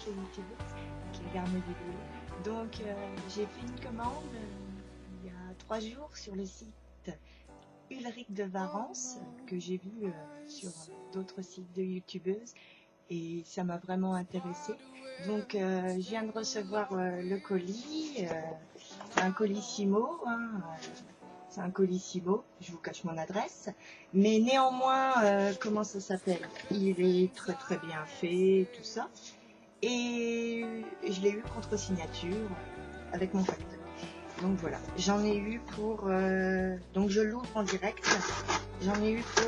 toutes les youtubeuses qui regardent mes vidéos. Donc j'ai fait une commande il y a 3 jours sur le site Ulrich de Varence que j'ai vu sur d'autres sites de youtubeuses et ça m'a vraiment intéressée. Donc je viens de recevoir le colis, c'est un colissimo, hein, c'est un colissimo, je vous cache mon adresse, mais néanmoins, comment ça s'appelle? Il est très très bien fait, tout ça, et je l'ai eu contre signature avec mon facteur. Donc voilà, j'en ai eu pour, donc je l'ouvre en direct, j'en ai eu pour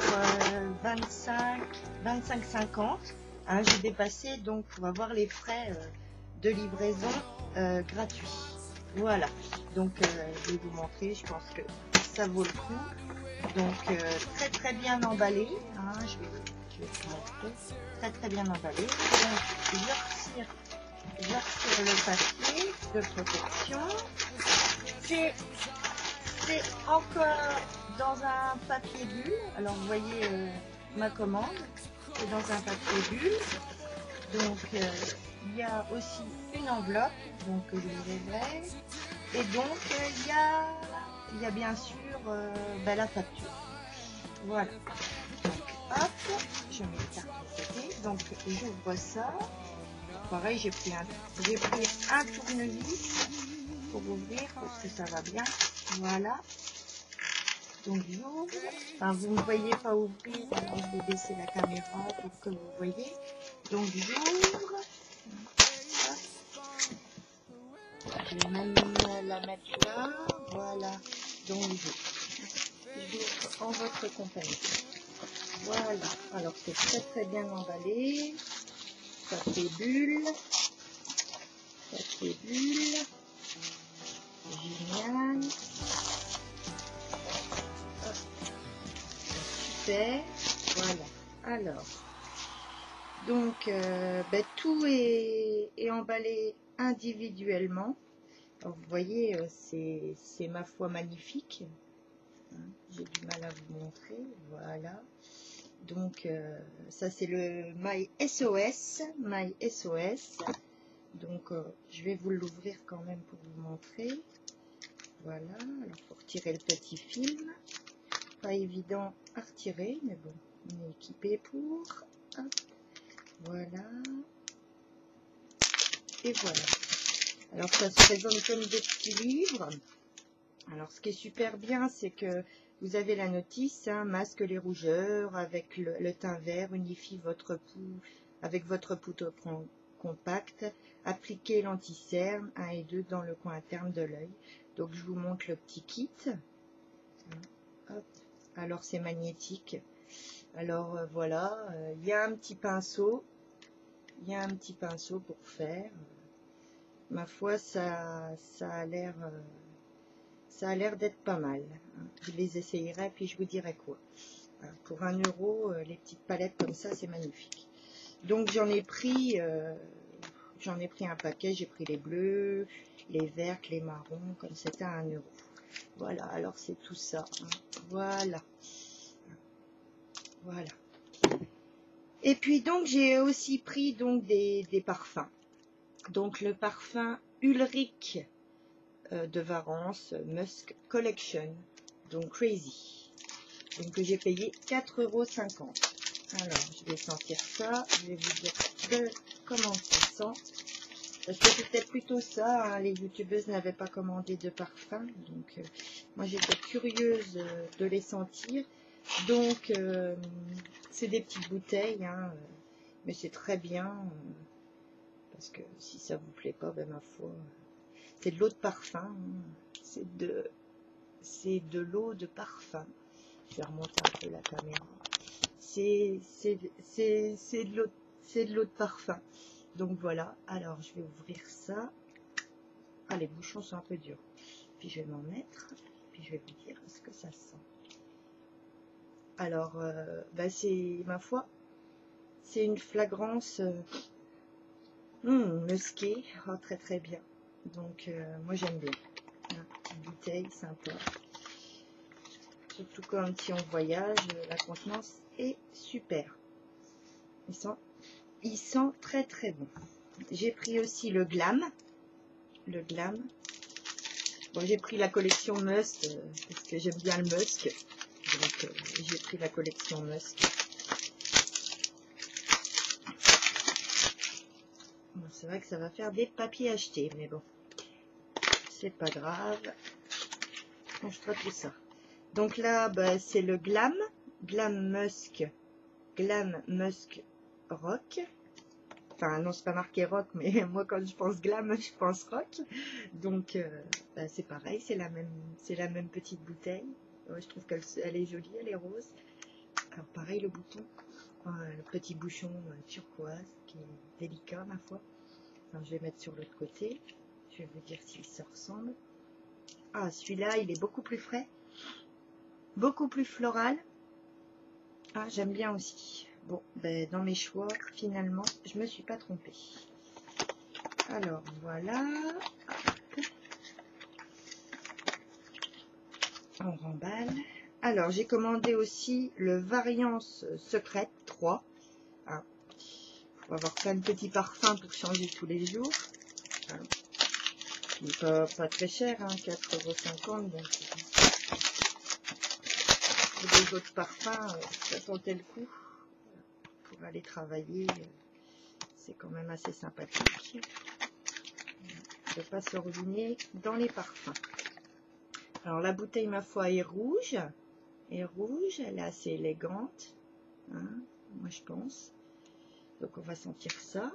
25,50. Hein, j'ai dépassé donc pour avoir les frais de livraison gratuits. Voilà, donc je vais vous montrer, je pense que ça vaut le coup. Donc très très bien emballé, hein, je vais vous montrer, très très bien emballé. Donc je retire le papier de protection. C'est encore dans un papier bulle. Alors vous voyez ma commande, c'est dans un papier bulle. Donc il y a aussi une enveloppe, donc que je l'ouvrirai. Et donc il y a bien sûr la facture. Voilà. Donc hop, je mets les cartes de côté. Donc j'ouvre ça. Pareil, j'ai pris un tournevis pour ouvrir parce que ça va bien. Voilà. Donc j'ouvre. Enfin, vous ne voyez pas ouvrir, alors je vais baisser la caméra pour que vous voyez. Donc j'ouvre. Je vais même la mettre là. Voilà. Donc j'ouvre en votre compagnie. Voilà. Alors c'est très très bien emballé. Ça fait bulle. Ça fait bulle. Génial. Super. Voilà. Alors. Donc, tout est emballé individuellement. Alors, vous voyez, c'est ma foi magnifique. Hein, j'ai du mal à vous montrer. Voilà. Donc, ça c'est le My SOS. My SOS. Donc, je vais vous l'ouvrir quand même pour vous montrer. Voilà. Alors, il faut retirer le petit film. Pas évident à retirer, mais bon, on est équipé pour. Hop. Voilà. Et voilà. Alors ça se présente comme des petits livres. Alors ce qui est super bien, c'est que vous avez la notice, hein, masque les rougeurs avec le teint vert, unifie votre pouls avec votre poudre compacte, appliquez l'anti-cerne 1 et 2 dans le coin interne de l'œil. Donc je vous montre le petit kit. Hop. Alors c'est magnétique. Alors voilà, il y a un petit pinceau. Il y a un petit pinceau pour faire. Ma foi, ça a l'air d'être pas mal. Je les essayerai puis je vous dirai quoi. Pour 1 €, les petites palettes comme ça, c'est magnifique. Donc j'en ai pris un paquet. J'ai pris les bleus, les vertes, les marrons, comme c'était à 1 €. Voilà. Alors c'est tout ça. Hein. Voilà. Voilà. Et puis donc j'ai aussi pris donc des parfums. Donc le parfum Ulrich de Varence Musk Collection, donc Crazy, donc que j'ai payé 4,50 €. Alors je vais sentir ça, je vais vous dire comment ça sent, parce que c'est peut-être plutôt ça, hein, les youtubeuses n'avaient pas commandé de parfum, donc moi j'étais curieuse de les sentir. Donc c'est des petites bouteilles, hein, mais c'est très bien, parce que si ça vous plaît pas, ben ma foi, c'est de l'eau de parfum, hein. C'est de l'eau de parfum. Je vais remonter un peu la caméra. C'est de l'eau de parfum. Donc voilà, alors je vais ouvrir ça. Ah, les bouchons sont un peu durs. Puis je vais m'en mettre, puis je vais vous dire ce que ça sent. Alors, c'est, ma foi, c'est une flagrance musquée, oh, très très bien. Donc, moi j'aime bien. Hein, petite bouteille, sympa. Surtout quand si on voyage, la contenance est super. Il sent très très bon. J'ai pris aussi le Glam. Le Glam. Bon, j'ai pris la collection Musk parce que j'aime bien le Musk. Donc, j'ai pris la collection Musk. Bon, c'est vrai que ça va faire des papiers achetés, mais bon, c'est pas grave. On fera tout ça. Donc là, bah, c'est le Glam. Glam Musk Rock. Enfin, non, c'est pas marqué rock, mais moi, quand je pense glam, je pense rock. Donc, bah, c'est pareil, c'est la même petite bouteille. Ouais, je trouve qu'elle est jolie, elle est rose. Alors, pareil, le bouton, le petit bouchon turquoise, qui est délicat, ma foi. Alors, je vais mettre sur l'autre côté. Je vais vous dire s'il se ressemble. Ah, celui-là, il est beaucoup plus frais. Beaucoup plus floral. Ah, j'aime bien aussi. Bon, ben, dans mes choix, finalement, je me suis pas trompée. Alors, voilà. On remballe. Alors, j'ai commandé aussi le Variance Secrète 3. Hein. On va avoir plein de petits parfums pour changer tous les jours. Hein. Il n'est pas très cher, hein, 4,50 €. Donc, pour les autres parfums, ça tentait le coup. Pour aller travailler, c'est quand même assez sympathique de ne pas se ruiner dans les parfums. Alors la bouteille, ma foi, est rouge. Elle est assez élégante, hein, moi je pense. Donc on va sentir ça.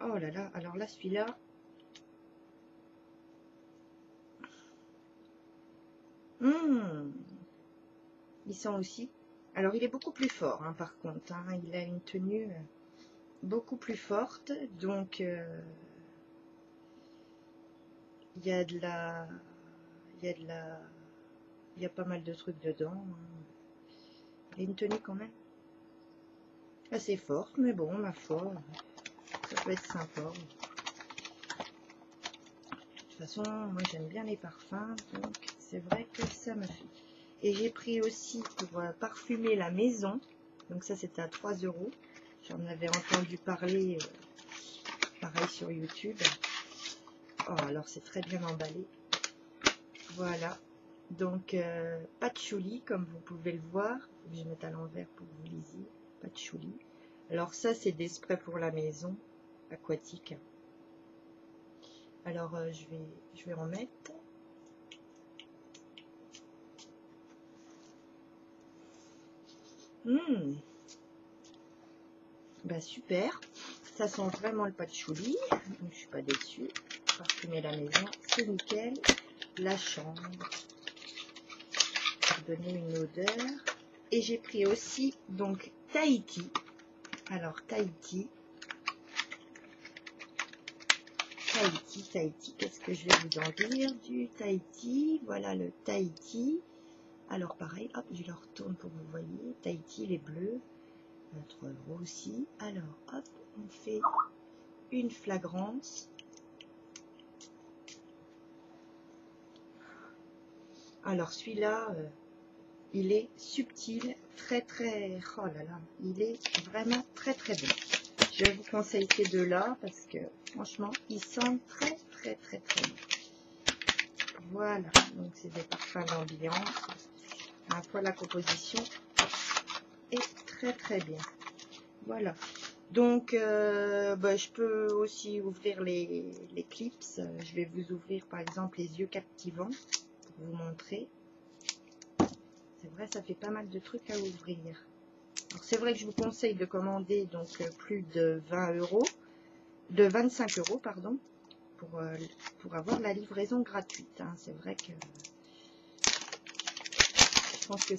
Oh là là, alors là celui-là, il sent aussi. Alors il est beaucoup plus fort, hein, par contre, hein, il a une tenue beaucoup plus forte, donc il y a de la, il y a pas mal de trucs dedans. Hein. Il y a une tenue quand même assez forte, mais bon, ma foi, ça peut être sympa. De toute façon, moi j'aime bien les parfums, donc c'est vrai que ça me fait. Et j'ai pris aussi pour parfumer la maison, donc ça c'était à 3 €. J'en avais entendu parler, pareil sur YouTube. Oh, alors c'est très bien emballé. Voilà, donc patchouli, comme vous pouvez le voir. Je vais mettre à l'envers pour que vous lisiez. Patchouli. Alors ça c'est des sprays pour la maison, aquatique. Alors je vais en mettre. Bah super, ça sent vraiment le patchouli, donc je suis pas déçue. Parfumer la maison, c'est nickel. La chambre, pour donner une odeur. Et j'ai pris aussi donc Tahiti. Alors Tahiti, qu'est-ce que je vais vous en dire du Tahiti? Voilà le Tahiti. Alors pareil, hop, je le retourne pour que vous voyez. Tahiti, les bleus, 3 € aussi. Alors hop, on fait une flagrance. Alors celui-là, il est subtil, très, oh là là, il est vraiment très bon. Je vous conseille ces deux-là parce que franchement, ils sentent très bon. Voilà, donc c'est des parfums d'ambiance. À la fois la composition est très bien. Voilà. Donc, bah, je peux aussi ouvrir les clips. Je vais vous ouvrir par exemple les yeux captivants pour vous montrer. C'est vrai, ça fait pas mal de trucs à ouvrir. Alors c'est vrai que je vous conseille de commander donc plus de 20 €, de 25 € pardon, pour avoir la livraison gratuite. Hein. C'est vrai que je pense que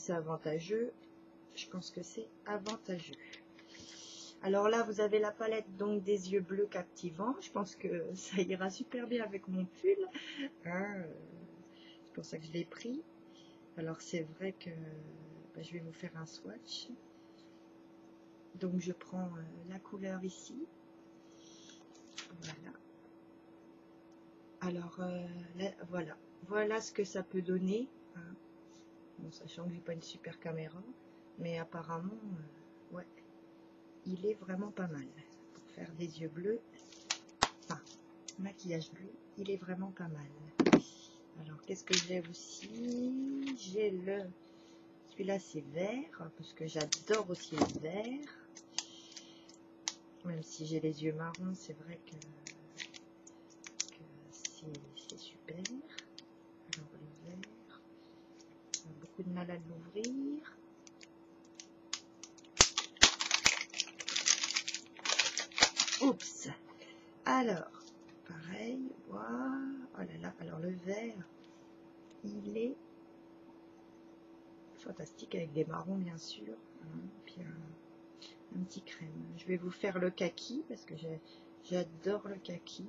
c'est avantageux. Alors là, vous avez la palette donc des yeux bleus captivants. Je pense que ça ira super bien avec mon pull. Hein. C'est pour ça que je l'ai pris. Alors c'est vrai que bah, je vais vous faire un swatch. Donc je prends la couleur ici. Voilà. Alors là, voilà ce que ça peut donner. Hein. Bon, sachant que j'ai pas une super caméra, mais apparemment, ouais, il est vraiment pas mal pour faire des yeux bleus, enfin, maquillage bleu, il est vraiment pas mal. Alors, qu'est-ce que j'ai aussi? J'ai celui-là c'est vert, parce que j'adore aussi le vert. Même si j'ai les yeux marrons, c'est vrai que c'est super. Alors, le vert, on a beaucoup de mal à l'ouvrir. Oups! Alors, pareil, voilà. Oh là là, alors le vert, il est fantastique avec des marrons bien sûr, hein, puis un petit crème. Je vais vous faire le kaki parce que j'adore le kaki,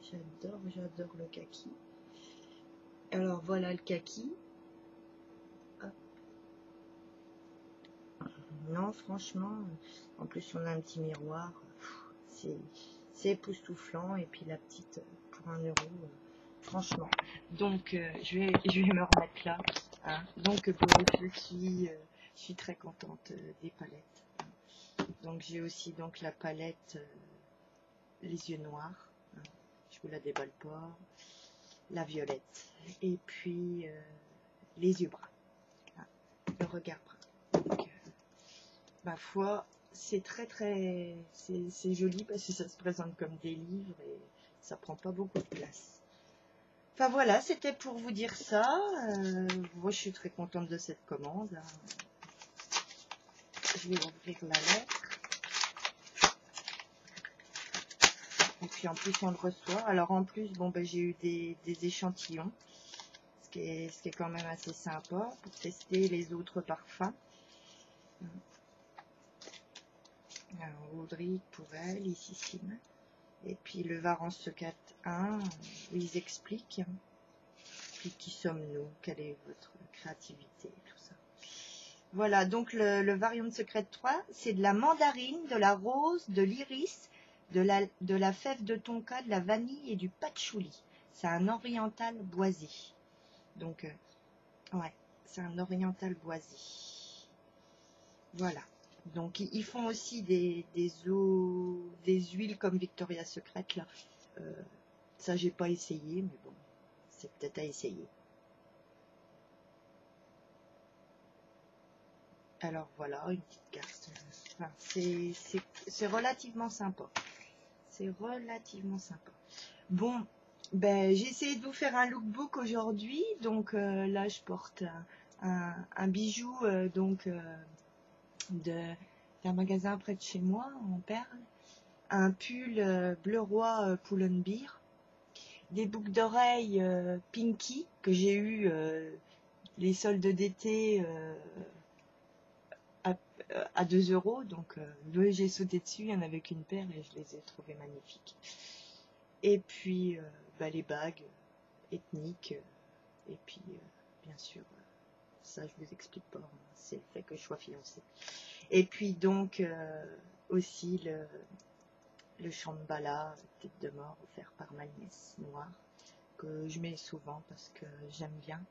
j'adore le kaki. Alors voilà le kaki. Hop. Non, franchement, en plus on a un petit miroir, c'est époustouflant, et puis la petite pour 1 €. Franchement, donc je vais me remettre là, hein. Donc bon, je suis très contente des palettes, hein. Donc j'ai aussi donc la palette les yeux noirs, hein. Je vous la déballe pas, la violette, et puis les yeux bruns, hein. Le regard brun. Donc ma foi, c'est c'est joli parce que ça se présente comme des livres et ça prend pas beaucoup de place. Enfin voilà, c'était pour vous dire ça. Moi, je suis très contente de cette commande, hein. Je vais ouvrir la lettre. Et puis en plus, on le reçoit. Alors en plus, bon, ben, j'ai eu des échantillons, ce qui est quand même assez sympa pour tester les autres parfums. Alors, Audrey pour elle, Ississime. Et puis le Varence Secret 1, où ils expliquent. Puis qui sommes-nous? Quelle est votre créativité? Tout ça. Voilà, donc le Variant Secret 3, c'est de la mandarine, de la rose, de l'iris, de la fève de tonka, de la vanille et du patchouli. C'est un oriental boisé. Donc, ouais, c'est un oriental boisé. Voilà. Donc, ils font aussi des huiles comme Victoria's Secret, là. Ça, j'ai pas essayé, mais bon, c'est peut-être à essayer. Alors voilà, une petite carte. Enfin, c'est relativement sympa. C'est relativement sympa. Bon, ben j'ai essayé de vous faire un lookbook aujourd'hui. Donc là, je porte un bijou d'un magasin près de chez moi, en perles. Un pull bleu roi Pull&Bear. Des boucles d'oreilles Pinky que j'ai eu les soldes d'été à 2 €. Donc j'ai sauté dessus, il y en avait qu'une paire et je les ai trouvées magnifiques. Et puis les bagues ethniques. Et puis bien sûr, ça je vous explique pas, hein, c'est le fait que je sois fiancée. Et puis donc aussi le Shambhala, tête de mort, offert par ma nièce noire, que je mets souvent parce que j'aime bien.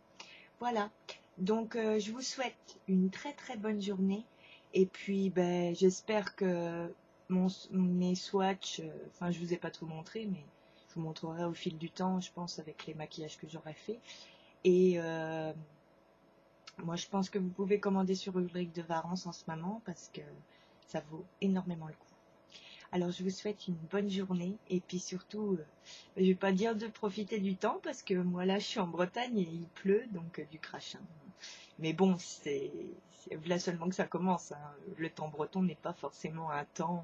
Voilà, donc je vous souhaite une très très bonne journée. Et puis j'espère que mes swatchs, enfin je vous ai pas tout montré, mais je vous montrerai au fil du temps, je pense, avec les maquillages que j'aurai fait. Et moi je pense que vous pouvez commander sur Ulrich de Varence en ce moment parce que ça vaut énormément le coup. Alors je vous souhaite une bonne journée et puis surtout, je vais pas dire de profiter du temps parce que moi là je suis en Bretagne et il pleut, donc du crachin. Mais bon, c'est là seulement que ça commence, hein. Le temps breton n'est pas forcément un temps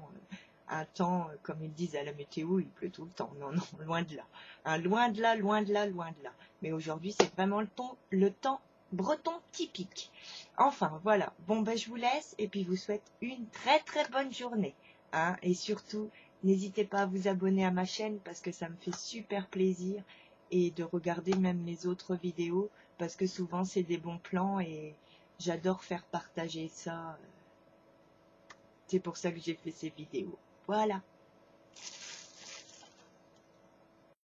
comme ils disent à la météo, il pleut tout le temps. Non, non, loin de là. Hein, loin de là, loin de là, loin de là. Mais aujourd'hui c'est vraiment le temps breton typique. Enfin voilà, bon je vous laisse et puis je vous souhaite une très très bonne journée. Hein, et surtout, n'hésitez pas à vous abonner à ma chaîne parce que ça me fait super plaisir et de regarder même mes autres vidéos parce que souvent c'est des bons plans et j'adore faire partager ça. C'est pour ça que j'ai fait ces vidéos. Voilà.